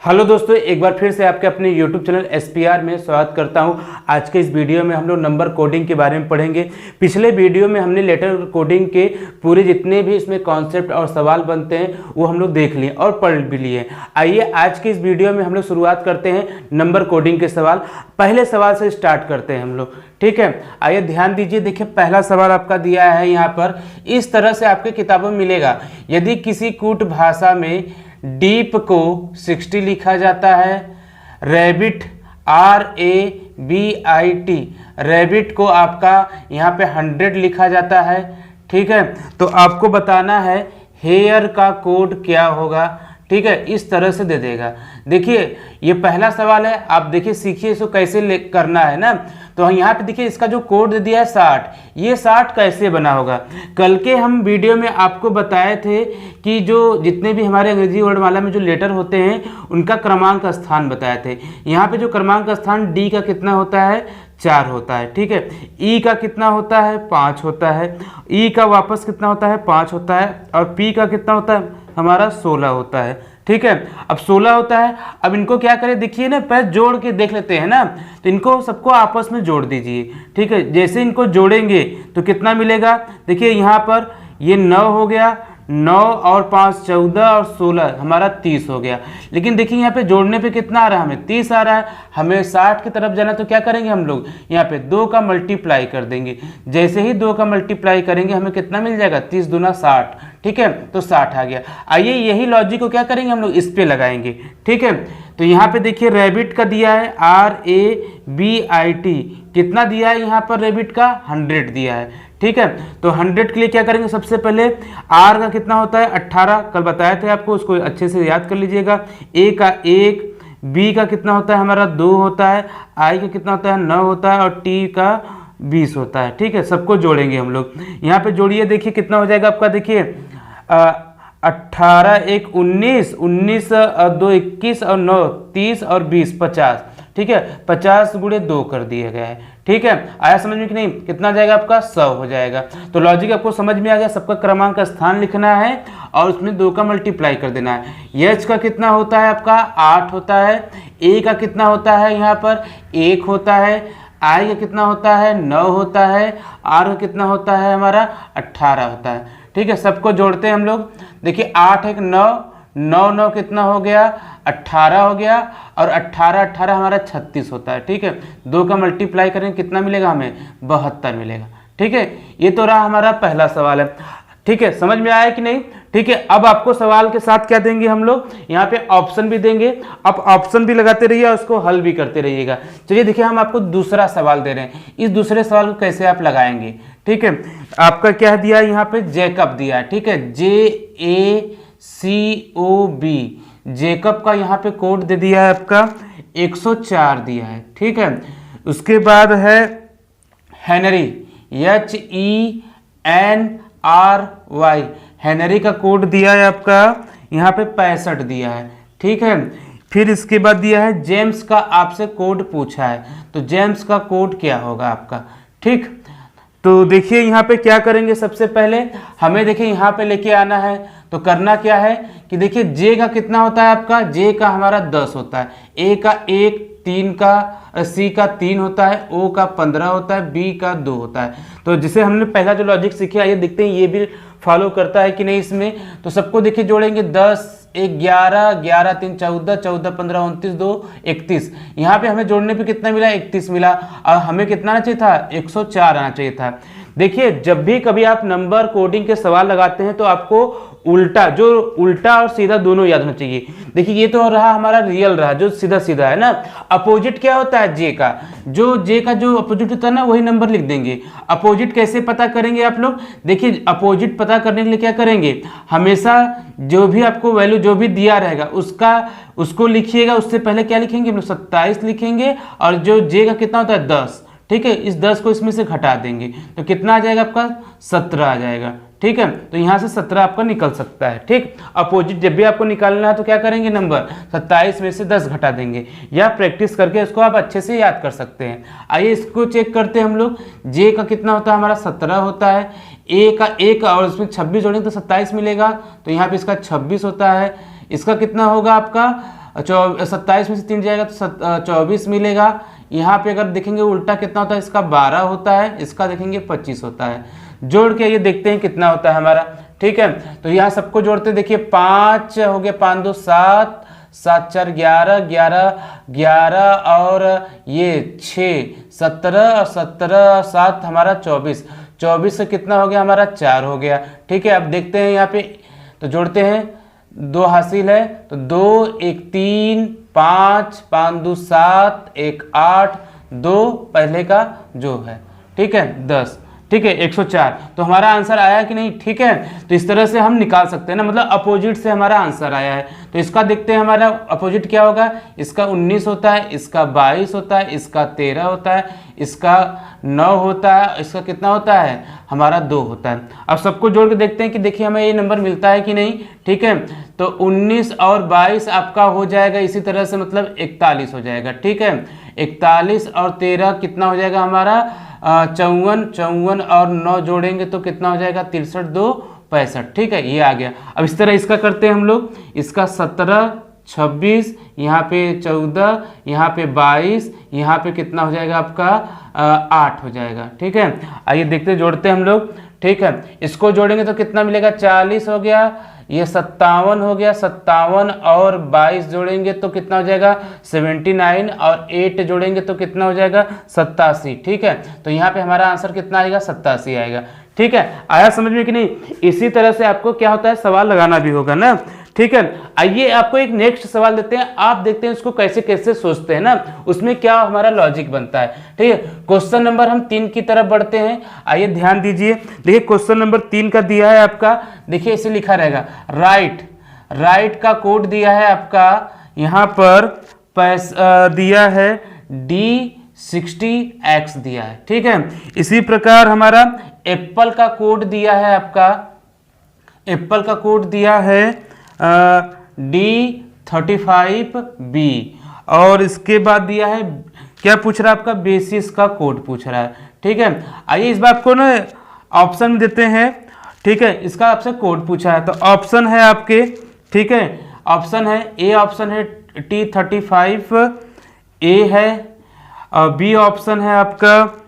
Hello दोस्तों, एक बार फिर से आपके अपने YouTube चैनल SPR में स्वागत करता हूं। आज के इस वीडियो में हम लोग नंबर कोडिंग के बारे में पढ़ेंगे। पिछले वीडियो में हमने लेटर कोडिंग के पूरे जितने भी इसमें कॉन्सेप्ट और सवाल बनते हैं वो हम लोग देख लिए और पढ़ भी लिए। आइए आज के इस वीडियो में हम लोग शुरुआत करते हैं नंबर कोडिंग के सवाल। पहले सवाल से स्टार्ट करते हैं हम लोग, ठीक है। आइए ध्यान दीजिए, देखिए पहला सवाल आपका दिया है यहाँ पर, इस तरह से आपके किताबों में मिलेगा। यदि किसी कूट भाषा में डीप को 60 लिखा जाता है, रैबिट RABIT रैबिट को आपका यहाँ पे 100 लिखा जाता है, ठीक है। तो आपको बताना है हेयर का कोड क्या होगा, ठीक है। इस तरह से दे देगा। देखिए ये पहला सवाल है, आप देखिए सीखिए इसको कैसे करना है ना। तो यहाँ पे देखिए इसका जो कोड दे दिया है 60, ये 60 कैसे बना होगा। कल के हम वीडियो में आपको बताए थे कि जो जितने भी हमारे अंग्रेजी वर्णमाला में जो लेटर होते हैं उनका क्रमांक स्थान बताए थे। यहाँ पे जो क्रमांक स्थान डी का कितना होता है, 4 होता है, ठीक है। ई का कितना होता है, 5 होता है। ई का वापस कितना होता है, 5 होता है। और पी का कितना होता है हमारा, 16 होता है, ठीक है। अब 16 होता है। अब इनको क्या करें, देखिए ना, पहले जोड़ के देख लेते हैं ना। तो इनको सबको आपस में जोड़ दीजिए, ठीक है। जैसे इनको जोड़ेंगे तो कितना मिलेगा, देखिए यहाँ पर ये 9 हो गया, 9 और 5 14 और 16 हमारा 30 हो गया। लेकिन देखिए यहाँ पे जोड़ने पे कितना आ रहा है, हमें 30 आ रहा है। हमें 60 की तरफ जाना तो क्या करेंगे हम लोग, यहाँ पे 2 का मल्टीप्लाई कर देंगे। जैसे ही 2 का मल्टीप्लाई करेंगे हमें कितना मिल जाएगा, 30 दूना 60, ठीक है। तो 60 आ गया। आइए यही लॉजिक को क्या करेंगे हम लोग, इस पे लगाएंगे, ठीक है। तो यहाँ पे देखिए रैबिट का दिया है RABIT, कितना दिया है यहाँ पर, रैबिट का 100 दिया है, ठीक है। तो 100 के लिए क्या करेंगे, सबसे पहले R का कितना होता है 18, कल बताए थे आपको, उसको अच्छे से याद कर लीजिएगा। A का 1, B का कितना होता है हमारा 2 होता है, I का कितना होता है 9 होता है और T का 20 होता है, ठीक है। सबको जोड़ेंगे हम लोग। यहाँ पे जोड़िए, देखिए कितना हो जाएगा आपका, देखिए 18 1 19, 19 और 2 21 और 9 30 और 20 50, ठीक है। 50 गुणे 2 कर दिया गया है, ठीक है। आया समझ में कि नहीं, कितना जाएगा आपका 100 हो जाएगा। तो लॉजिक आपको समझ में आ गया। सबका क्रमांक का स्थान लिखना है और उसमें 2 का मल्टीप्लाई कर देना है। H का कितना होता है आपका 8 होता है। A का कितना होता है यहाँ पर 1 होता है। I का कितना होता है 9 होता है। R का कितना होता है हमारा 18 होता है, ठीक है। सबको जोड़ते हैं हम लोग। देखिए 8 1 9, 9 9 कितना हो गया 18 हो गया और 18 18 हमारा 36 होता है, ठीक है। 2 का मल्टीप्लाई करेंगे कितना मिलेगा हमें, 72 मिलेगा, ठीक है। ये तो रहा हमारा पहला सवाल है, ठीक है। समझ में आया कि नहीं, ठीक है। अब आपको सवाल के साथ क्या देंगे हम लोग, यहाँ पे ऑप्शन भी देंगे। आप ऑप्शन भी लगाते रहिए और उसको हल भी करते रहिएगा। चलिए देखिए हम आपको दूसरा सवाल दे रहे हैं, इस दूसरे सवाल को कैसे आप लगाएंगे, ठीक है। आपका क्या दिया है यहाँ पे, जैकब दिया है, ठीक है। JACOB जैकब का यहाँ पे कोड दे दिया है आपका 104 दिया है, ठीक है। उसके बाद है हेनरी HENRY, हेनरी का कोड दिया है आपका यहाँ पे 65 दिया है, ठीक है। फिर इसके बाद दिया है जेम्स का, आपसे कोड पूछा है, तो जेम्स का कोड क्या होगा आपका, ठीक। तो देखिए यहाँ पे क्या करेंगे, सबसे पहले हमें देखिए यहाँ पे लेके आना है। तो करना क्या है कि देखिए J का कितना होता है आपका, J का हमारा 10 होता है। A का 1, 3 का, C का 3 होता है, O का 15 होता है, B का 2 होता है। तो जिसे हमने पहला जो लॉजिक सीखे, आइए देखते हैं ये भी फॉलो करता है कि नहीं इसमें। तो सबको देखिए जोड़ेंगे, 10 1 11, 11 3 14, 14 15 29 2 31। यहाँ पे हमें जोड़ने पे कितना मिला, 31 मिला। और हमें कितना आना चाहिए था, 104 आना चाहिए था। देखिए जब भी कभी आप नंबर कोडिंग के सवाल लगाते हैं तो आपको उल्टा और सीधा दोनों याद होना चाहिए। देखिए ये तो रहा हमारा रियल रहा, जो सीधा सीधा है ना। अपोजिट क्या होता है, J का, J का जो अपोजिट होता है ना वही नंबर लिख देंगे। अपोजिट कैसे पता करेंगे आप लोग, देखिए अपोजिट पता करने के लिए क्या करेंगे, हमेशा जो भी आपको वैल्यू जो भी दिया रहेगा उसको लिखिएगा। उससे पहले क्या लिखेंगे हम लोग, 27 लिखेंगे। और जो J का कितना होता है 10, ठीक है। इस 10 को इसमें से घटा देंगे तो कितना आ जाएगा आपका, 17 आ जाएगा, ठीक है। तो यहाँ से 17 आपका निकल सकता है, ठीक। अपोजिट जब भी आपको निकालना है तो क्या करेंगे, नंबर 27 में से 10 घटा देंगे। या प्रैक्टिस करके इसको आप अच्छे से याद कर सकते हैं। आइए इसको चेक करते हैं हम लोग। J का कितना होता है हमारा 17 होता है। A का 1 और इसमें 26 जोड़ेंगे तो 27 मिलेगा, तो यहाँ पे इसका 26 होता है। इसका कितना होगा आपका 27 में से 3 जाएगा तो 24 मिलेगा। यहाँ पे अगर देखेंगे उल्टा कितना होता है, इसका 12 होता है, इसका देखेंगे 25 होता है। जोड़ के ये देखते हैं कितना होता है हमारा। ठीक है, तो यहाँ सबको जोड़ते देखिए 5 हो गया, 5 2 7, 7 4 11, 11 11 और ये 6 17 और 17 7 हमारा 24, 24 से कितना हो गया हमारा 4 हो गया। ठीक है, अब देखते हैं यहाँ पे तो जोड़ते हैं, 2 हासिल है तो 2 1 3 5 5 2 7 1 8, 2 पहले का जो है, ठीक है 10, ठीक है 104। तो हमारा आंसर आया कि नहीं? ठीक है, तो इस तरह से हम निकाल सकते हैं ना, मतलब अपोजिट से हमारा आंसर आया है। तो इसका देखते हैं हमारा अपोजिट क्या होगा, इसका 19 होता है, इसका 22 होता है, इसका 13 होता है, इसका 9 होता है, इसका कितना होता है हमारा 2 होता है। अब सबको जोड़ के देखते हैं कि देखिए हमें ये नंबर मिलता है कि नहीं। ठीक है, तो 19 और 22 आपका हो जाएगा इसी तरह से, मतलब 41 हो जाएगा। ठीक है, 41 और 13 कितना हो जाएगा हमारा 54, 54 और 9 जोड़ेंगे तो कितना हो जाएगा 63 2 65। ठीक है, ये आ गया। अब इस तरह इसका करते हैं हम लोग, इसका 17 26, यहाँ पे 14, यहाँ पे 22, यहाँ पे कितना हो जाएगा आपका 8 हो जाएगा। ठीक है, आइए देखते जोड़ते हैं हम लोग। ठीक है, इसको जोड़ेंगे तो कितना मिलेगा 40 हो गया, ये 57 हो गया, 57 और 22 जोड़ेंगे तो कितना हो जाएगा 79 और 8 जोड़ेंगे तो कितना हो जाएगा 87। ठीक है, तो यहाँ पे हमारा आंसर कितना आएगा 87 आएगा। ठीक है, आया समझ में कि नहीं? इसी तरह से आपको क्या होता है सवाल लगाना भी होगा ना। ठीक है, आइए आपको एक नेक्स्ट सवाल देते हैं, आप देखते हैं इसको कैसे कैसे सोचते हैं ना, उसमें क्या हमारा लॉजिक बनता है। ठीक है, क्वेश्चन नंबर हम 3 की तरफ बढ़ते हैं। आइए ध्यान दीजिए, देखिए क्वेश्चन नंबर 3 का दिया है आपका, देखिए इसे लिखा रहेगा राइट का कोड दिया है आपका, यहाँ पर दिया है D60X दिया है। ठीक है, इसी प्रकार हमारा एप्पल का कोड दिया है आपका, एप्पल का कोड दिया है D35B, और इसके बाद दिया है क्या पूछ रहा है आपका बेसिस का कोड पूछ रहा है। ठीक है, आइए इस बात को ना ऑप्शन में देते हैं। ठीक है, इसका आपसे कोड पूछा है तो ऑप्शन है आपके, ठीक है ऑप्शन है ए, ऑप्शन है T35 ए है, बी ऑप्शन है आपका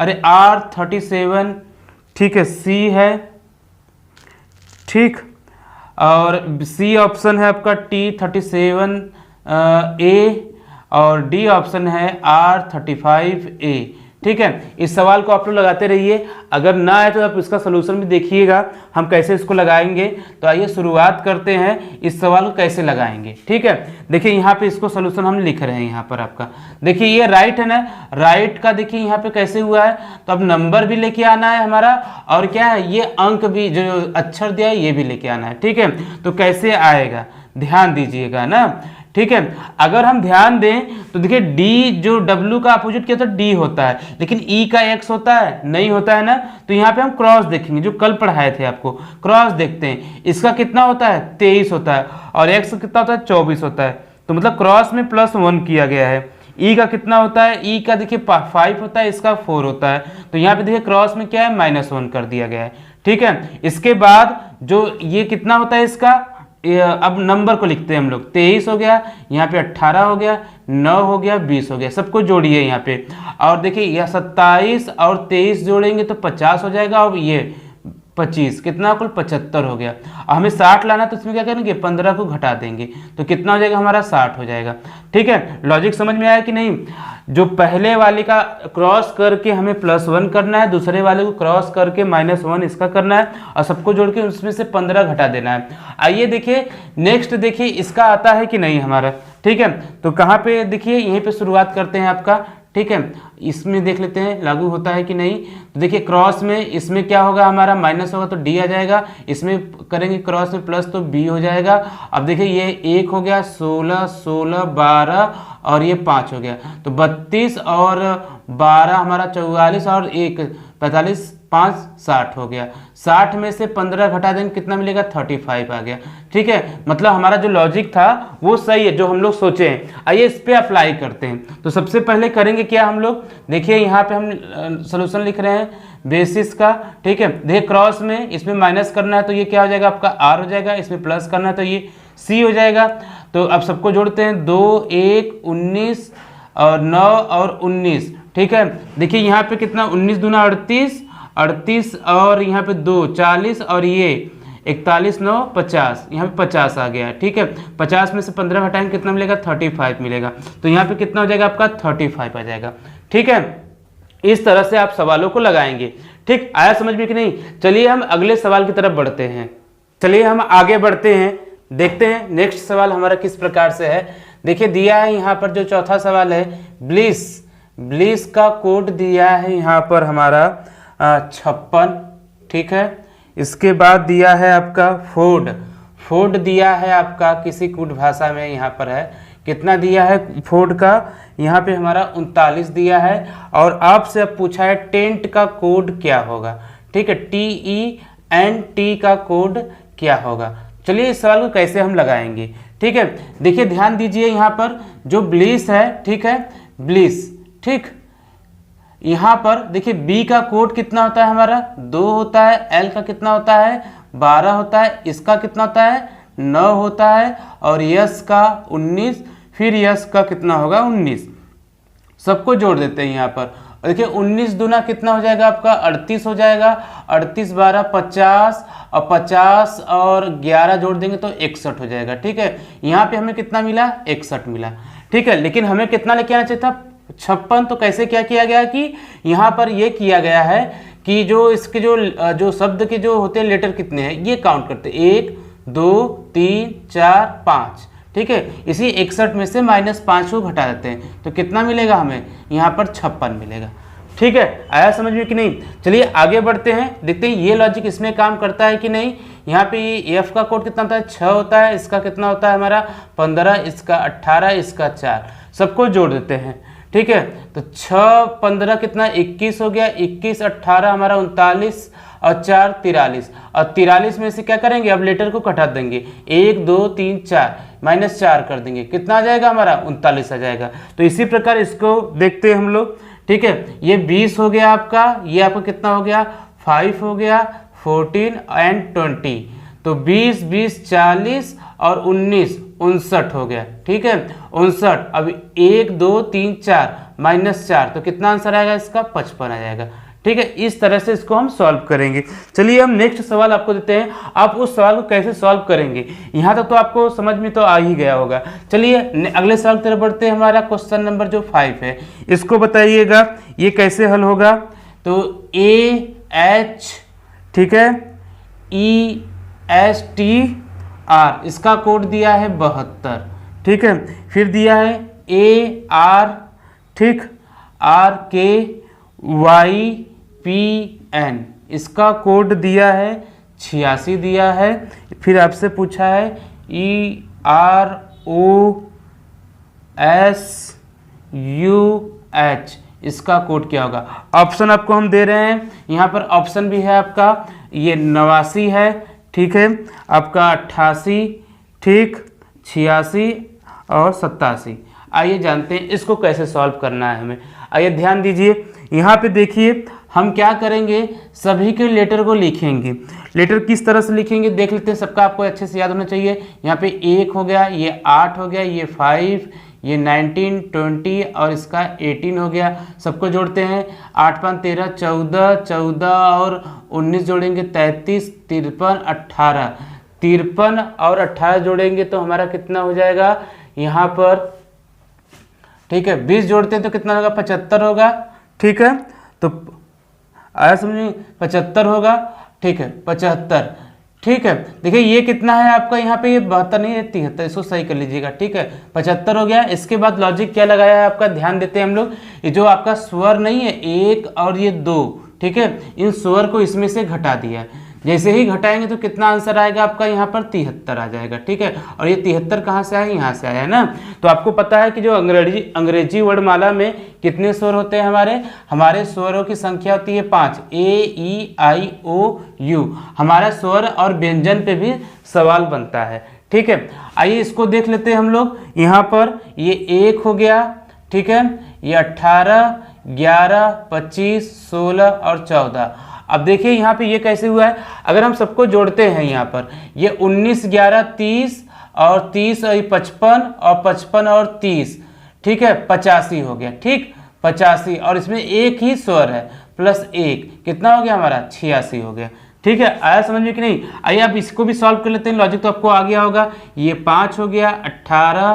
R37, ठीक है सी है, ठीक, और सी ऑप्शन है आपका T37 ए, और डी ऑप्शन है R35 ए। ठीक है, इस सवाल को आप लोग लगाते रहिए, अगर ना आए तो आप इसका सोल्यूशन भी देखिएगा हम कैसे इसको लगाएंगे। तो आइए शुरुआत करते हैं, इस सवाल को कैसे लगाएंगे। ठीक है, देखिए यहाँ पे इसको सोल्यूशन हम लिख रहे हैं, यहाँ पर आपका देखिए ये राइट है ना, राइट का देखिए यहाँ पे कैसे हुआ है, तो अब नंबर भी लेके आना है हमारा, और क्या है ये अंक भी जो अक्षर दिया है ये भी लेके आना है। ठीक है, तो कैसे आएगा ध्यान दीजिएगा ना। ठीक है, अगर हम ध्यान दें तो देखिए डी जो W का अपोजिट क्या होता है D होता है, लेकिन E का X होता है नहीं होता है ना, तो यहाँ पे हम क्रॉस देखेंगे, जो कल पढ़ाए थे आपको क्रॉस देखते हैं, इसका कितना होता है 23 होता है और X कितना होता है 24 होता है, तो मतलब क्रॉस में +1 किया गया है। E का कितना होता है, E का देखिए 5 होता है, इसका 4 होता है, तो यहाँ पे देखिए क्रॉस में क्या है -1 कर दिया गया है। ठीक है, इसके बाद जो ये कितना होता है इसका, अब नंबर को लिखते हैं हम लोग, 23 हो गया, यहाँ पे 18 हो गया, 9 हो गया, 20 हो गया, सबको जोड़िए यहाँ पे, और देखिए यह 27 और 23 जोड़ेंगे तो 50 हो जाएगा, और ये 25 कितना कुल 75 हो गया। और हमें 60 लाना तो इसमें क्या करेंगे 15 को घटा देंगे तो कितना हो जाएगा हमारा 60 हो जाएगा। ठीक है, लॉजिक समझ में आया कि नहीं? जो पहले वाले का क्रॉस करके हमें +1 करना है, दूसरे वाले को क्रॉस करके -1 इसका करना है, और सबको जोड़ के उसमें से 15 घटा देना है। आइए देखिए नेक्स्ट, देखिए इसका आता है कि नहीं हमारा। ठीक है, तो कहाँ पे देखिए यहीं पे शुरुआत करते हैं आपका। ठीक है, इसमें देख लेते हैं लागू होता है कि नहीं। तो देखिए क्रॉस में इसमें क्या होगा हमारा माइनस होगा तो डी आ जाएगा, इसमें करेंगे क्रॉस में प्लस तो बी हो जाएगा। अब देखिए ये 1 हो गया, 16 16 12 और ये 5 हो गया, तो 32 और 12 हमारा 44 और 1 45 5 60 हो गया। 60 में से 15 घटा देंगे कितना मिलेगा 35 आ गया। ठीक है, मतलब हमारा जो लॉजिक था वो सही है जो हम लोग सोचे हैं। आइए इस पे अप्लाई करते हैं। तो सबसे पहले करेंगे क्या हम लोग, देखिए यहाँ पे हम सॉल्यूशन लिख रहे हैं बेसिस का। ठीक है, देखिए क्रॉस में इसमें माइनस करना है तो ये क्या हो जाएगा आपका आर हो जाएगा, इसमें प्लस करना है तो ये सी हो जाएगा। तो अब सबको जोड़ते हैं, 2, 1, 19 और 9 और 19, ठीक है। देखिए यहाँ पे कितना, 19 दूना 38, 38 और यहाँ पे 2 40 और ये 41 9 50, यहाँ पे 50 आ गया, ठीक है। 50 में से 15 हटाएंगे कितना मिलेगा, 35 मिलेगा। तो यहाँ पे कितना हो जाएगा आपका, 35 आ जाएगा, ठीक है। इस तरह से आप सवालों को लगाएंगे, ठीक। आया समझ में कि नहीं? चलिए हम अगले सवाल की तरफ बढ़ते हैं। चलिए हम आगे बढ़ते हैं, देखते हैं नेक्स्ट सवाल हमारा किस प्रकार से है। देखिए दिया है यहाँ पर जो चौथा सवाल है, ब्लिस का कोड दिया है यहाँ पर हमारा 56, ठीक है। इसके बाद दिया है आपका फोर्ड दिया है आपका किसी कूट भाषा में यहाँ पर है, कितना दिया है फोर्ड का, यहाँ पे हमारा 39 दिया है। और आपसे अब पूछा है टेंट का कोड क्या होगा, ठीक है, TENT का कोड क्या होगा। चलिए इस सवाल को कैसे हम लगाएंगे, ठीक है। देखिए ध्यान दीजिए यहाँ पर जो ब्लिस है, ठीक है, ब्लिस, ठीक। यहाँ पर देखिए B का कोड कितना होता है हमारा, 2 होता है, L का कितना होता है, 12 होता है, इसका कितना होता है, 9 होता है, और यस का 19, फिर यस का कितना होगा, 19। सबको जोड़ देते हैं यहाँ पर। देखिए 19 दूना कितना हो जाएगा आपका, 38 हो जाएगा, 38 12 50, और 50 और 11 जोड़ देंगे तो 61 हो जाएगा, ठीक है। यहाँ पे हमें कितना मिला, 61 मिला, ठीक है। लेकिन हमें कितना लेके आना चाहिए था, 56। तो कैसे क्या किया गया कि यहाँ पर ये किया गया है कि जो इसके जो शब्द के जो होते हैं लेटर कितने हैं ये काउंट करते, 1 2 3 4 5, ठीक है। इसी 61 में से -5 को घटा देते हैं तो कितना मिलेगा हमें, यहाँ पर 56 मिलेगा, ठीक है। आया समझ में कि नहीं? चलिए आगे बढ़ते हैं, देखते हैं ये लॉजिक इसमें काम करता है कि नहीं। यहाँ पे ये F का कोड कितना होता है, 6 होता है, इसका कितना होता है हमारा 15, इसका 18, इसका 4, सबको जोड़ देते हैं, ठीक है। तो 6 15 कितना 21 हो गया, 21 18 हमारा 39 और 4 43, और 43 में से क्या करेंगे, अब लेटर को घटा देंगे, 1 2 3 4 -4 कर देंगे, कितना आ जाएगा हमारा 39 आ जाएगा। तो इसी प्रकार इसको देखते हैं हम लोग, ठीक है। ये 20 हो गया आपका, ये आपका कितना हो गया, 5 हो गया, 14 एंड 20, तो 20 20 40 और 19 59 हो गया, ठीक है, 59। अब 1 2 3 4 -4, तो कितना आंसर आएगा इसका, 55 आ जाएगा, ठीक है। इस तरह से इसको हम सॉल्व करेंगे। चलिए हम नेक्स्ट सवाल आपको देते हैं, आप उस सवाल को कैसे सॉल्व करेंगे यहाँ तक तो आपको समझ में तो आ ही गया होगा। चलिए अगले सवाल की तरफ बढ़ते हैं। हमारा क्वेश्चन नंबर जो 5 है, इसको बताइएगा ये कैसे हल होगा। तो AH, ठीक है, ESTR, इसका कोड दिया है 72, ठीक है। फिर दिया है AR, ठीक, RKYPN, इसका कोड दिया है 86 दिया है। फिर आपसे पूछा है EROSUH, इसका कोड क्या होगा। ऑप्शन आपको हम दे रहे हैं, यहाँ पर ऑप्शन भी है आपका, ये 89 है, ठीक है, आपका 88, ठीक, 86 और 87। आइए जानते हैं इसको कैसे सॉल्व करना है हमें। आइए ध्यान दीजिए, यहाँ पे देखिए हम क्या करेंगे, सभी के लेटर को लिखेंगे। लेटर किस तरह से लिखेंगे देख लेते हैं, सबका आपको अच्छे से याद होना चाहिए। यहाँ पे 1 हो गया, ये 8 हो गया, ये 5, ये 19 20 और इसका 18 हो गया। सबको जोड़ते हैं, 8 5 13 14, 14 और 19 जोड़ेंगे 33, 53 18, 53 और 18 जोड़ेंगे तो हमारा कितना हो जाएगा यहाँ पर, ठीक है। 20 जोड़ते हैं तो कितना होगा, 75 होगा, ठीक है। तो आया समझिए, 75 होगा, ठीक है, 75, ठीक है। देखिए ये कितना है आपका, यहाँ पे ये 72 नहीं है, 73, इसको सही कर लीजिएगा, ठीक है, 75 हो गया। इसके बाद लॉजिक क्या लगाया है आपका, ध्यान देते हैं हम लोग, ये जो आपका स्वर नहीं है 1 और ये 2, ठीक है, इन स्वर को इसमें से घटा दिया। जैसे ही घटाएंगे तो कितना आंसर आएगा आपका यहाँ पर 73 आ जाएगा, ठीक है। और ये 73 कहाँ से आया, यहाँ से आया है ना। तो आपको पता है कि जो अंग्रेजी वर्णमाला में कितने स्वर होते हैं, हमारे स्वरों की संख्या होती है 5, AEIOU। हमारा स्वर और व्यंजन पे भी सवाल बनता है, ठीक है। आइए इसको देख लेते हैं हम लोग। यहाँ पर ये 1 हो गया, ठीक है, ये 18 11 25 16 और 14। अब देखिए यहाँ पे ये कैसे हुआ है, अगर हम सबको जोड़ते हैं यहाँ पर, ये 19 11 30 और 30 और 55 और 55 और 30, ठीक है, 85 हो गया। ठीक, 85 और इसमें एक ही स्वर है प्लस एक, कितना हो गया हमारा 86 हो गया। ठीक है, आया समझ में कि नहीं? आइए आप इसको भी सॉल्व कर लेते हैं, लॉजिक तो आपको आ गया होगा। ये 5 हो गया, 18,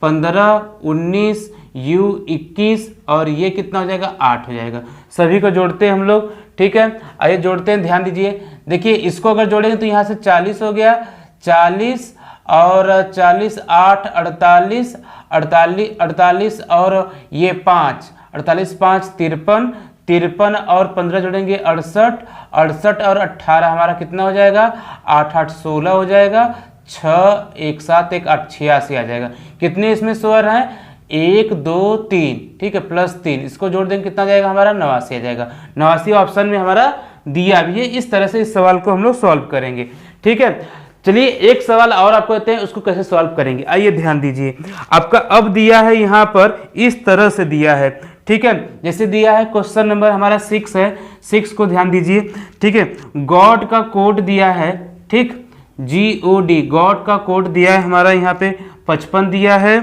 15, 19, U 21 और ये कितना हो जाएगा 8 हो जाएगा। सभी को जोड़ते हैं हम लोग। ठीक है, आइए जोड़ते हैं, ध्यान दीजिए। देखिए इसको अगर जोड़ेंगे तो यहाँ से 40 हो गया, 40 और 40, 8, 48, 48, 48 और ये 5, 48, 5, 53, 53 और 15 जोड़ेंगे 68, 68 और 18 हमारा कितना हो जाएगा 8, 8, 16 हो जाएगा, 6, 1, 7, 1, 8, 86 आ जाएगा। कितने इसमें स्वर हैं 1, 2, 3, ठीक है, प्लस 3, इसको जोड़ देंगे कितना जाएगा हमारा 89 आ जाएगा। 89 ऑप्शन में हमारा दिया भी है। इस तरह से इस सवाल को हम लोग सॉल्व करेंगे। ठीक है, चलिए एक सवाल और आपको देते हैं, उसको कैसे सॉल्व करेंगे। आइए ध्यान दीजिए, आपका अब दिया है यहाँ पर इस तरह से दिया है। ठीक है, जैसे दिया है क्वेश्चन नंबर हमारा 6 है, 6 को ध्यान दीजिए। ठीक है, गॉड का कोड दिया है, ठीक, GOD गॉड का कोड दिया है हमारा यहाँ पे 55 दिया है।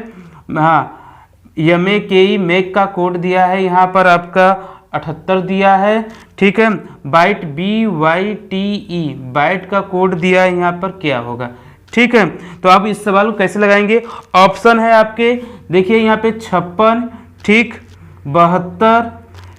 हाँ, MAKE मेक का कोड दिया है यहाँ पर आपका 78 दिया है। ठीक है, बाइट BYTE बाइट का कोड दिया है यहाँ पर क्या होगा। ठीक है, तो आप इस सवाल को कैसे लगाएंगे। ऑप्शन है आपके, देखिए यहाँ पे 56, ठीक, 72,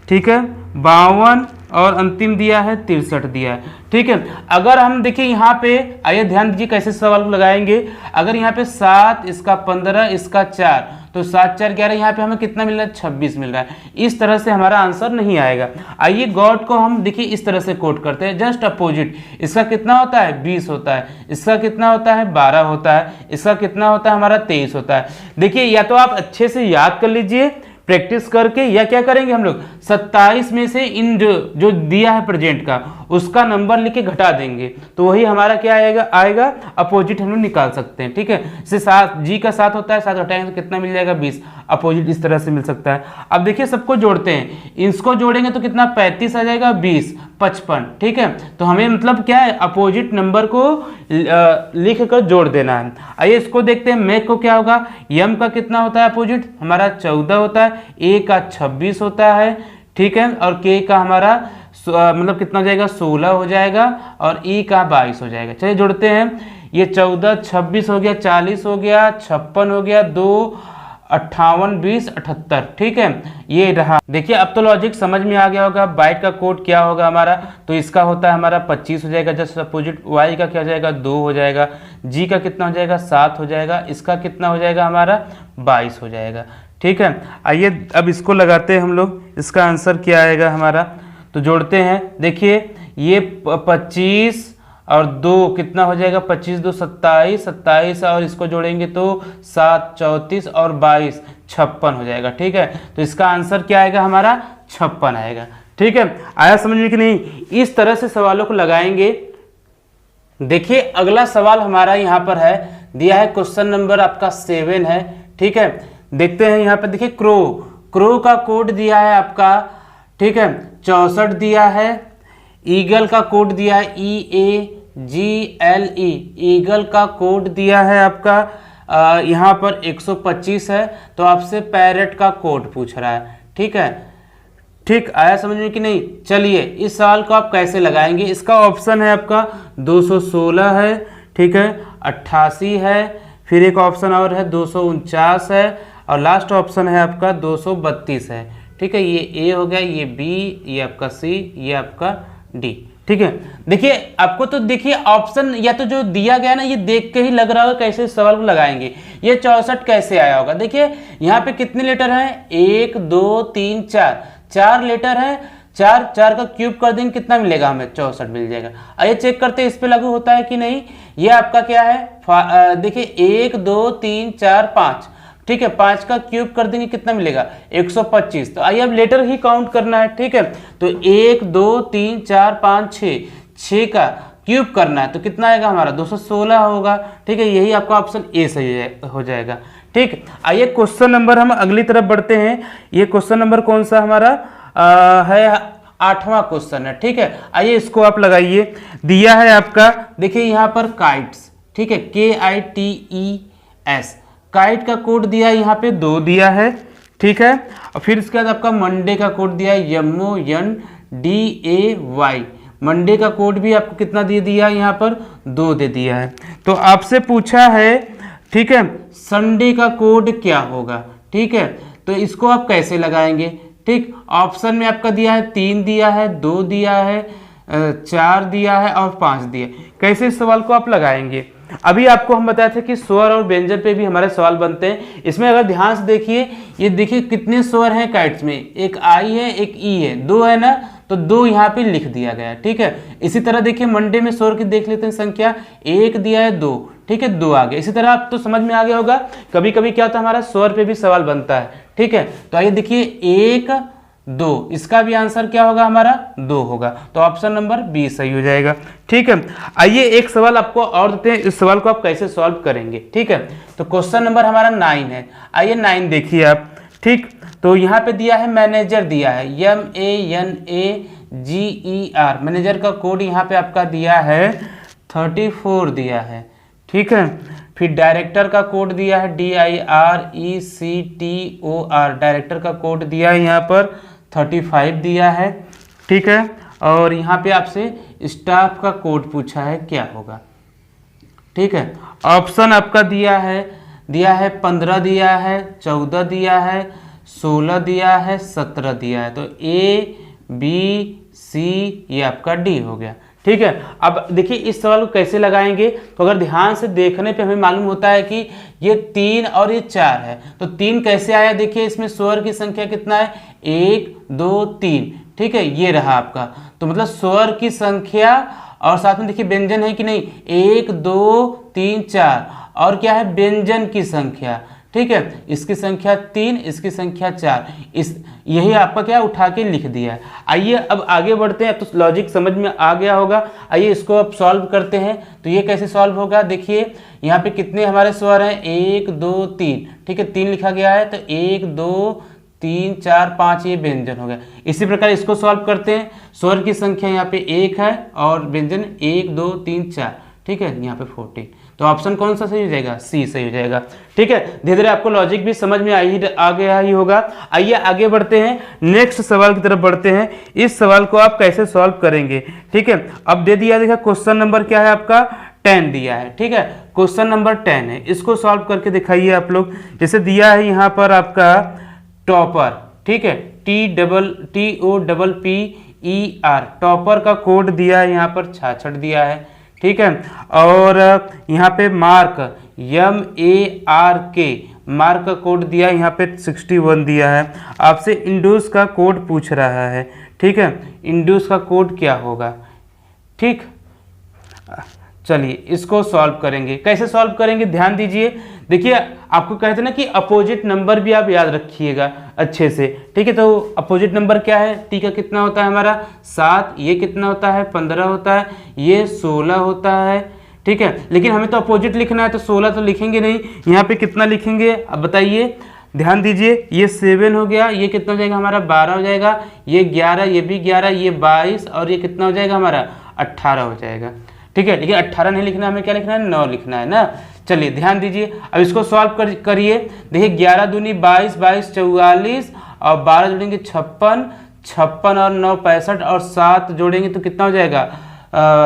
ठीक है, 52 और अंतिम दिया है 63 दिया है। ठीक है, अगर हम देखिए यहाँ पे, आइए ध्यान दीजिए कैसे सवाल को लगाएंगे। अगर यहाँ पे 7, इसका 15, इसका 4, तो 7, 4, 11, यहाँ पे हमें कितना मिल रहा है 26 मिल रहा है। इस तरह से हमारा आंसर नहीं आएगा। आइए गॉड को हम देखिए इस तरह से कोड करते हैं, जस्ट अपोजिट। इसका कितना होता है 20 होता है, इसका कितना होता है 12 होता है, इसका कितना होता है हमारा 23 होता है। देखिए या तो आप अच्छे से याद कर लीजिए प्रैक्टिस करके, या क्या करेंगे हम लोग 27 में से इन जो दिया है प्रेजेंट का उसका नंबर लिख के घटा देंगे, तो वही हमारा क्या आएगा अपोजिट हम लोग निकाल सकते हैं। ठीक है, जैसे 7 G का 7 होता है, 7 घटाएंगे तो कितना मिल जाएगा 20, अपोजिट इस तरह से मिल सकता है। अब देखिए सबको जोड़ते हैं, इसको जोड़ेंगे तो कितना 35 आ जाएगा, 20, 55। ठीक है, तो हमें मतलब क्या है अपोजिट नंबर को लिख कर जोड़ देना है। आइए इसको देखते हैं, मेक को क्या होगा, M का कितना होता है अपोजिट हमारा 14 होता है, A का 26 होता है, ठीक है, और K का हमारा मतलब कितना हो जाएगा 16 हो जाएगा, और E का 22 हो जाएगा। चलिए जोड़ते हैं, ये 14, 26 हो गया, 40 हो गया, 56 हो गया, 2, 58, 20, 78। ठीक है, ये रहा। देखिए अब तो लॉजिक समझ में आ गया होगा। बाइट का कोड क्या होगा हमारा, तो इसका होता है हमारा 25 हो जाएगा, जस्ट अपोजिट। Y का क्या हो जाएगा 2 हो जाएगा, G का कितना हो जाएगा 7 हो जाएगा, इसका कितना हो जाएगा हमारा 22 हो जाएगा। ठीक है, आइए अब इसको लगाते हैं हम लोग, इसका आंसर क्या आएगा हमारा, तो जोड़ते हैं। देखिए ये 25 और 2 कितना हो जाएगा 25, 2, 27, 27 और इसको जोड़ेंगे तो 7, 34 और 22, 56 हो जाएगा। ठीक है, तो इसका आंसर क्या आएगा हमारा 56 आएगा। ठीक है, आया समझ में कि नहीं। इस तरह से सवालों को लगाएंगे। देखिए अगला सवाल हमारा यहाँ पर है, दिया है क्वेश्चन नंबर आपका 7 है। ठीक है, देखते हैं यहाँ पर। देखिए क्रो का कोड दिया है आपका, ठीक है, 64 दिया है। ईगल का कोड दिया है EAGLE, ईगल का कोड दिया है आपका यहाँ पर 125 है। तो आपसे पैरेट का कोड पूछ रहा है। ठीक है, ठीक, आया समझ में कि नहीं। चलिए इस सवाल को आप कैसे लगाएंगे। इसका ऑप्शन है आपका 216 है, ठीक है, 88 है, फिर एक ऑप्शन और है 249 है, और लास्ट ऑप्शन है आपका 232 है। ठीक है, ये A हो गया, ये B, ये आपका C, ये आपका D। ठीक है, देखिए आपको तो देखिए ऑप्शन या तो जो दिया गया ना, ये देख के ही लग रहा होगा कैसे सवाल को लगाएंगे। ये 64 कैसे आया होगा। देखिए यहाँ पे कितने लेटर हैं 1, 2, 3, 4 लेटर हैं। 4 का क्यूब कर देंगे कितना मिलेगा हमें 64 मिल जाएगा। आइए चेक करते हैं इस पे लागू होता है कि नहीं। ये आपका क्या है, देखिए 1, 2, 3, 4, 5। ठीक है, 5 का क्यूब कर देंगे कितना मिलेगा 125। तो आइए अब लेटर ही काउंट करना है। ठीक है, तो 1, 2, 3, 4, 5, 6 का क्यूब करना है तो कितना आएगा हमारा 216 होगा। ठीक है, यही आपका ऑप्शन ए सही हो जाएगा। ठीक, आइए क्वेश्चन नंबर हम अगली तरफ बढ़ते हैं। ये क्वेश्चन नंबर कौन सा हमारा है 8वां क्वेश्चन है। ठीक है, आइए इसको आप लगाइए। दिया है आपका, देखिए यहाँ पर काइट्स, ठीक है, KITES। काइट का कोड दिया है यहाँ पे 2 दिया है, ठीक है। और फिर इसके बाद आपका मंडे का कोड दिया है MONDAY। मंडे का कोड भी आपको कितना दे दिया है यहाँ पर 2 दे दिया है। तो आपसे पूछा है, ठीक है, संडे का कोड क्या होगा, ठीक है। तो इसको आप कैसे लगाएंगे, ठीक। ऑप्शन में आपका दिया है 3 दिया है, 2 दिया है, 4 दिया है और 5 दिया है। कैसे इस सवाल को आप लगाएंगे, अभी आपको हम बताए थे कि स्वर और व्यंजन पे भी हमारे सवाल बनते हैं। इसमें अगर ध्यान से देखिए, ये देखिए कितने स्वर हैं काइट्स में, एक आई है एक ई है, 2 है ना, तो 2 यहाँ पे लिख दिया गया, ठीक है। इसी तरह देखिए मंडे में स्वर की देख लेते हैं संख्या, 1 दिया है 2, ठीक है, 2 आ गया। इसी तरह आप तो समझ में आ गया होगा, कभी कभी क्या होता है हमारा स्वर पे भी सवाल बनता है, ठीक है। तो आइए देखिए 1 2, इसका भी आंसर क्या होगा हमारा 2 होगा, तो ऑप्शन नंबर बी सही हो जाएगा, ठीक है। आइए एक सवाल आपको और देते हैं, इस सवाल को आप कैसे सॉल्व करेंगे, ठीक है। तो क्वेश्चन नंबर हमारा 9 है, आइए 9 देखिए आप, ठीक। तो यहाँ पे दिया है मैनेजर, दिया है MANAGER, मैनेजर का कोड यहाँ पे आपका दिया है 34 दिया है, ठीक है। फिर डायरेक्टर का कोड दिया है DIRECTOR, डायरेक्टर का कोड दिया है यहाँ पर 35 दिया है, ठीक है। और यहाँ पे आपसे स्टाफ का कोड पूछा है क्या होगा, ठीक है। ऑप्शन आपका दिया है 15 दिया है, 14 दिया है, 16 दिया है, 17 दिया है। तो ABC ये आपका D हो गया, ठीक है। अब देखिए इस सवाल को कैसे लगाएंगे, तो अगर ध्यान से देखने पे हमें मालूम होता है कि ये 3 और ये 4 है, तो 3 कैसे आया, देखिए इसमें स्वर की संख्या कितना है 1 2 3, ठीक है, ये रहा आपका। तो मतलब स्वर की संख्या और साथ में देखिए व्यंजन है कि नहीं, 1 2 3 4, और क्या है व्यंजन की संख्या, ठीक है। इसकी संख्या 3, इसकी संख्या 4, इस यही आपका क्या उठा के लिख दिया है। आइए अब आगे बढ़ते हैं, तो लॉजिक समझ में आ गया होगा। आइए इसको अब सॉल्व करते हैं। तो ये कैसे सॉल्व होगा, देखिए यहाँ पे कितने हमारे स्वर हैं 1 2 3, ठीक है, 3 लिखा गया है, तो 1 2 3 4 5 ये व्यंजन हो गया। इसी प्रकार इसको सॉल्व करते हैं, स्वर की संख्या यहाँ पे 1 है और व्यंजन 1 2 3 4, ठीक है, यहाँ पे 14। तो ऑप्शन कौन सा सही हो जाएगा, सी सही हो जाएगा, ठीक है। धीरे धीरे आपको लॉजिक भी समझ में आ गया ही होगा। आइए आगे बढ़ते हैं, नेक्स्ट सवाल की तरफ बढ़ते हैं। इस सवाल को आप कैसे सॉल्व करेंगे, ठीक है। अब दे दिया, देखा क्वेश्चन नंबर क्या है आपका 10 दिया है, ठीक है, क्वेश्चन नंबर 10 है। इसको सॉल्व करके दिखाइए आप लोग। जैसे दिया है यहाँ पर आपका टॉपर, ठीक है, TOPPER, टॉपर का कोड दिया है यहाँ पर 66 दिया है, ठीक है। और यहाँ पे मार्क MARK, मार्क का कोड दिया है यहाँ पे 61 दिया है। आपसे इंड्यूस का कोड पूछ रहा है, ठीक है, इंड्यूस का कोड क्या होगा, ठीक। चलिए इसको सॉल्व करेंगे, कैसे सॉल्व करेंगे ध्यान दीजिए। देखिए आपको कहते हैं ना कि अपोजिट नंबर भी आप याद रखिएगा अच्छे से, ठीक है। तो अपोजिट नंबर क्या है, टी का कितना होता है हमारा 7, ये कितना होता है 15 होता है, ये 16 होता है, ठीक है। लेकिन हमें तो अपोजिट लिखना है, तो 16 तो लिखेंगे नहीं, यहाँ पे कितना लिखेंगे अब बताइए, ध्यान दीजिए। ये 7 हो गया, ये कितना हो जाएगा हमारा 12 हो जाएगा, ये 11, ये भी 11, ये 22 और ये कितना हो जाएगा हमारा 18 हो जाएगा, ठीक है। लेकिन 18 नहीं लिखना, हमें क्या लिखना है 9 लिखना है ना। चलिए ध्यान दीजिए, अब इसको सॉल्व करिए। देखिए 11 दूनी 22, 22 44 और 12 जोड़ेंगे 56, 56 और 9 65 और 7 जोड़ेंगे तो कितना हो जाएगा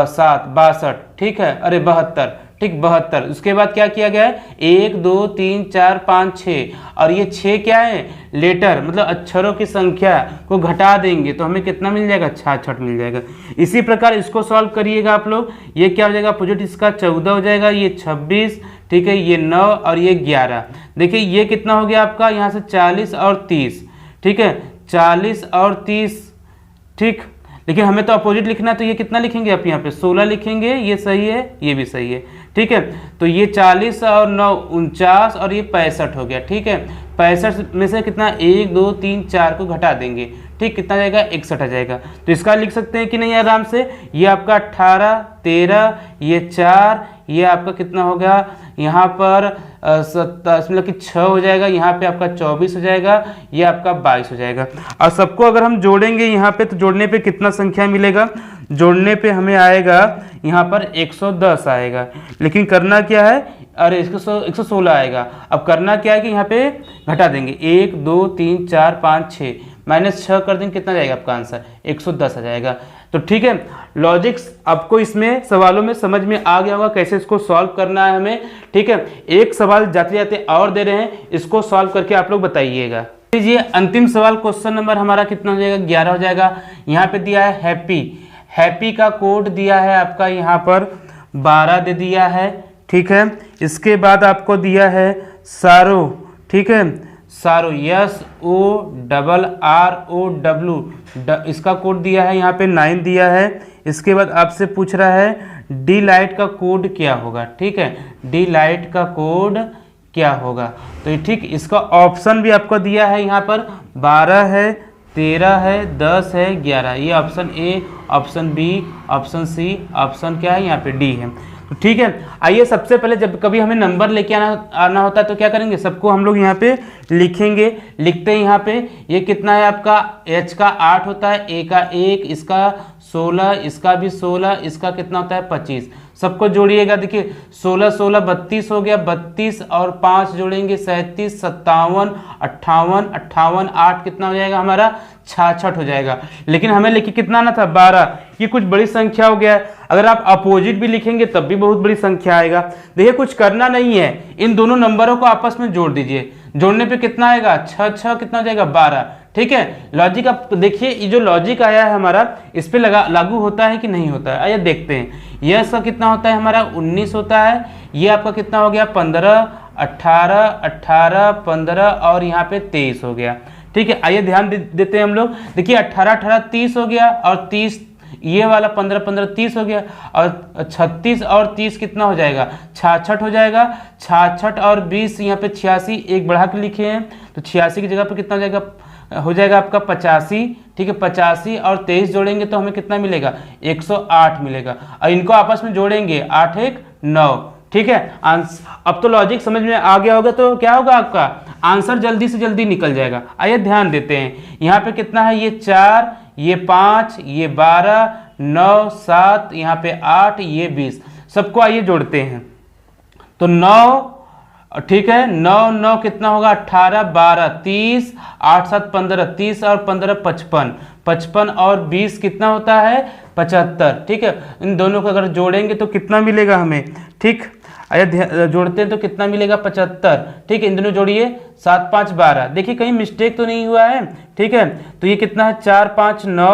7 62, ठीक है, अरे 72, ठीक 72। उसके बाद क्या किया गया है 1 2 3 4 5 6, और ये 6 क्या है लेटर, मतलब अक्षरों की संख्या को घटा देंगे तो हमें कितना मिल जाएगा 66 मिल जाएगा। इसी प्रकार इसको सॉल्व करिएगा आप लोग। ये क्या हो जाएगा अपोजिट इसका 14 हो जाएगा, ये 26, ठीक है, ये 9 और ये 11। देखिए ये कितना हो गया आपका यहाँ से 40 और 30, ठीक है, 40 और 30, ठीक। लेकिन हमें तो अपोजिट लिखना है, तो ये कितना लिखेंगे आप यहाँ पे 16 लिखेंगे, ये सही है, ये भी सही है, ठीक है। तो ये 40 और 9 49 और ये 65 हो गया, ठीक है। 65 में से कितना 1 2 3 4 को घटा देंगे, ठीक, कितना जाएगा 61 आ जाएगा। तो इसका लिख सकते हैं कि नहीं आराम से। ये आपका 18 13, ये 4, ये आपका कितना हो गया यहाँ पर 27 मतलब कि 6 हो जाएगा, यहाँ पे आपका 24 हो जाएगा, ये आपका 22 हो जाएगा। और सबको अगर हम जोड़ेंगे यहाँ पे तो जोड़ने पे कितना संख्या मिलेगा, जोड़ने पे हमें आएगा यहाँ पर 110 आएगा, लेकिन करना क्या है, अरे 116 आएगा। अब करना क्या है कि यहाँ पे घटा देंगे, 1 2 3 4 5 6 -6 कर देंगे, कितना जाएगा आपका आंसर 110 आ जाएगा। तो ठीक है, लॉजिक्स आपको इसमें सवालों में समझ में आ गया होगा कैसे इसको सॉल्व करना है हमें। ठीक है, एक सवाल जाते जाते और दे रहे हैं, इसको सॉल्व करके आप लोग बताइएगा। लीजिए अंतिम सवाल, क्वेश्चन नंबर हमारा कितना हो जाएगा, 11 हो जाएगा। यहाँ पे दिया है हैप्पी, हैप्पी का कोड दिया है आपका यहाँ पर 12 दे दिया है। ठीक है, इसके बाद आपको दिया है सारो, ठीक है, सारो SORROW, इसका कोड दिया है यहाँ पे 9 दिया है। इसके बाद आपसे पूछ रहा है डी लाइट का कोड क्या होगा। ठीक है, डी लाइट का कोड क्या होगा, तो ठीक इसका ऑप्शन भी आपको दिया है यहाँ पर, 12 है, 13 है, 10 है, 11। ये option A, option B, option C, option क्या है यहाँ पे डी है। तो ठीक है, आइए सबसे पहले जब कभी हमें नंबर लेके आना होता है तो क्या करेंगे, सबको हम लोग यहाँ पे लिखेंगे। लिखते हैं यहाँ पे, ये कितना है आपका, H का 8 होता है, A का 1, इसका 16, इसका भी 16, इसका कितना होता है 25। सबको जोड़िएगा, देखिए 16 16 32 हो गया, 32 और 5 जोड़ेंगे 37, 57, 58, 58, 8 कितना हो जाएगा हमारा 66 हो जाएगा। लेकिन हमें लिखी कितना आना था 12, ये कुछ बड़ी संख्या हो गया है। अगर आप अपोजिट भी लिखेंगे तब भी बहुत बड़ी संख्या आएगा। देखिए कुछ करना नहीं है, इन दोनों नंबरों को आपस में जोड़ दीजिए, जोड़ने पे कितना आएगा 6 6 कितना हो जाएगा 12। ठीक है, लॉजिक आप देखिए, ये जो लॉजिक आया है हमारा इस पे लागू होता है कि नहीं होता है, आइए देखते हैं। यह इसका कितना होता है हमारा 19 होता है, ये आपका कितना हो गया 15, 18, 18, 15 और यहाँ पे 23 हो गया। ठीक है, आइए ध्यान देते हैं हम लोग, देखिए 18 18 30 हो गया और 30 ये वाला 15 15 30 हो गया, और 36 और 30 कितना हो जाएगा 66 हो जाएगा। 66 और 20 यहाँ पे 86 एक बढ़ा के लिखे हैं, तो 86 की जगह पे कितना हो जाएगा आपका 85। ठीक है, 85 और 23 जोड़ेंगे तो हमें कितना मिलेगा 108 मिलेगा, और इनको आपस में जोड़ेंगे 8 1 9। ठीक है, अब तो लॉजिक समझ में आ गया होगा, तो क्या होगा आपका आंसर जल्दी से जल्दी निकल जाएगा। आइए ध्यान देते हैं, यहाँ पे कितना है, ये 4, ये 5, ये 12, 9 7, यहाँ पे 8, ये 20। सबको आइए जोड़ते हैं, तो 9, ठीक है, 9 9 कितना होगा 18, 12, 30, 8 7 15, 30 और 15 55, 55 और 20 कितना होता है 75। ठीक है, इन दोनों को अगर जोड़ेंगे तो कितना मिलेगा हमें, ठीक, आइए जोड़ते हैं तो कितना मिलेगा 75। ठीक है, इन दोनों जोड़िए 7 5 12, देखिए कहीं मिस्टेक तो नहीं हुआ है। ठीक है, तो ये कितना है 4 5 9,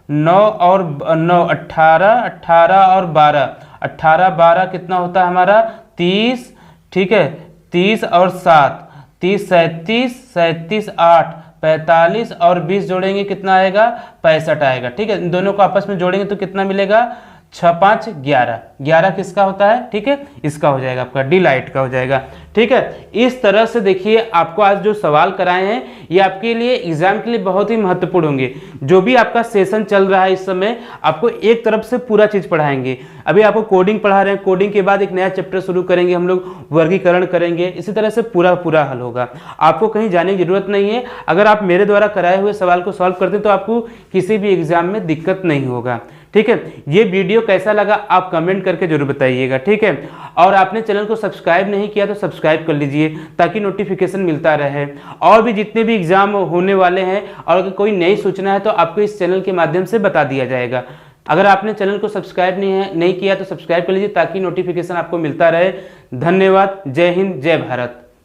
9 और 9 18, 18 और 12, 18 12 कितना होता है हमारा 30। ठीक है, 30 और 7 30, 37, 37 8 45 और 20 जोड़ेंगे कितना आएगा 65 आएगा। ठीक है, इन दोनों को आपस में जोड़ेंगे तो कितना मिलेगा 6 5 11, 11 किसका होता है, ठीक है, इसका हो जाएगा आपका डी लाइट का हो जाएगा। ठीक है, इस तरह से देखिए आपको आज जो सवाल कराए हैं ये आपके लिए एग्जाम के लिए बहुत ही महत्वपूर्ण होंगे। जो भी आपका सेशन चल रहा है इस समय आपको एक तरफ से पूरा चीज पढ़ाएंगे। अभी आपको कोडिंग पढ़ा रहे हैं, कोडिंग के बाद एक नया चैप्टर शुरू करेंगे हम लोग, वर्गीकरण करेंगे, इसी तरह से पूरा हल होगा। आपको कहीं जाने की जरूरत नहीं है। अगर आप मेरे द्वारा कराए हुए सवाल को सॉल्व करते हैं तो आपको किसी भी एग्जाम में दिक्कत नहीं होगा। ठीक है, ये वीडियो कैसा लगा आप कमेंट करके जरूर बताइएगा। ठीक है, और आपने चैनल को सब्सक्राइब नहीं किया तो सब्सक्राइब कर लीजिए ताकि नोटिफिकेशन मिलता रहे। और भी जितने भी एग्जाम होने वाले हैं और अगर कोई नई सूचना है तो आपको इस चैनल के माध्यम से बता दिया जाएगा। अगर आपने चैनल को सब्सक्राइब नहीं किया तो सब्सक्राइब कर लीजिए ताकि नोटिफिकेशन आपको मिलता रहे। धन्यवाद, जय हिंद, जय भारत।